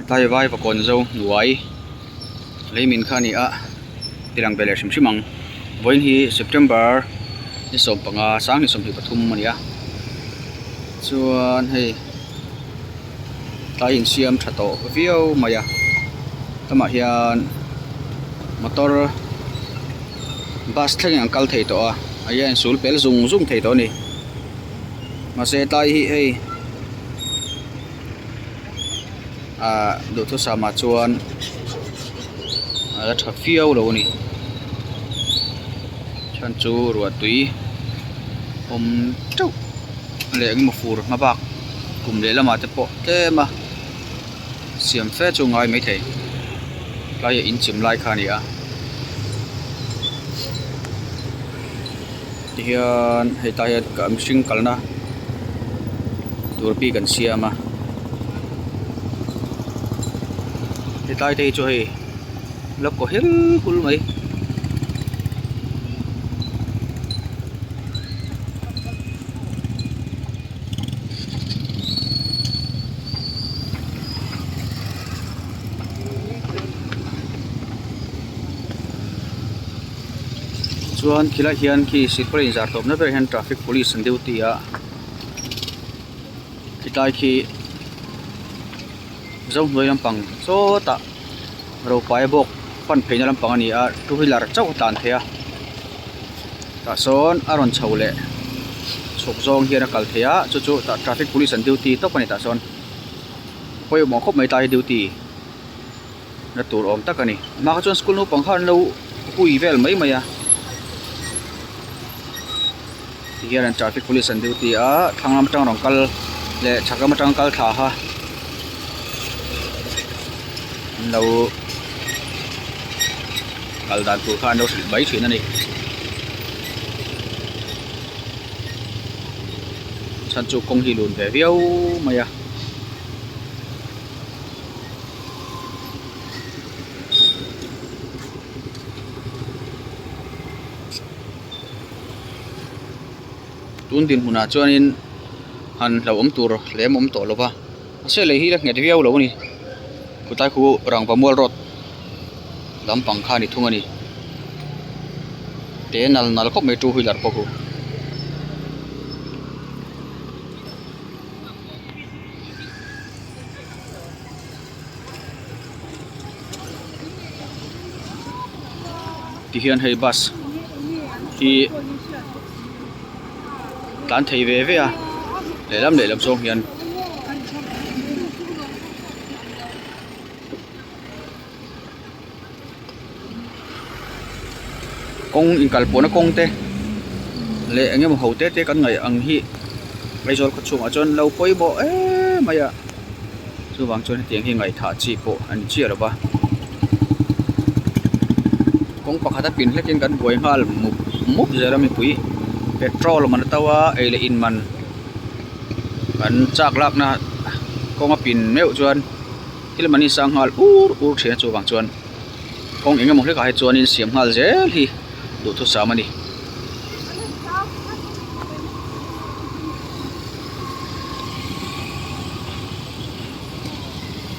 tai vai và còn dâu nuai lấy mình khani a tirang bele sim simang voin hi September ni som panga sang ni som hi pathum mania chuan hei tai in siam thato viau maya tama hian motor bus thlang ang kal thei to a ayan sul pel zung zung thei to ni ma se tai hi hei do thu sama chuan tha fiau lo ni chan chu ruwa tui chau le ang ma fur ma bak kum le lama te po te ma siam fe chu ngai mai thei lai in chim lai khani a hian hei ta hian kam sing kalna turpi kan siama hei tai te chu hei lop ko hel hul mai chuan khila hian khi sipre in zar top na ver hian traffic police and duty a kitai khi zau noi lampang so ta ro pai bok pan pheina lampang ani a two wheeler chau tan thea ta son aron chhaule chhok zong hian a kal thea chu ta traffic police and duty to pani ta son poi mo khop mai tai duty na tur om takani ma ka chon school no pang khan lo hui vel mai maya hian traffic police and duty a thanglam tang rong kal le chhakam tang kal tha ha lo kal dan tu khan no sil bai thin ani chan chu kong hi lun ve viau maya tun din huna chuanin han lo om tur lem om to lova se le hi la nget viau lo ni kutai khu rang pamol rot lam pangkha ni thungani te nal nal khop me two wheeler poku ti hian hei bus hi tan thei ve ve a le lam song hian kong in kal pona kong te le angem ho te te kan ngai ang hi mai zol kho chung a chon lo poi bo e maya chu wang chon tiang hi ngai tha chi po an chi ra ba kong pakhata pin hlekin kan boi hal mup zera mi pui petrol man tawa ele in man kan chak lak na konga pin meu chuan thil mani sang hal ur thia chu wang chuan kong engemaw hle ka he chuan in siam hal zel hi du thu samani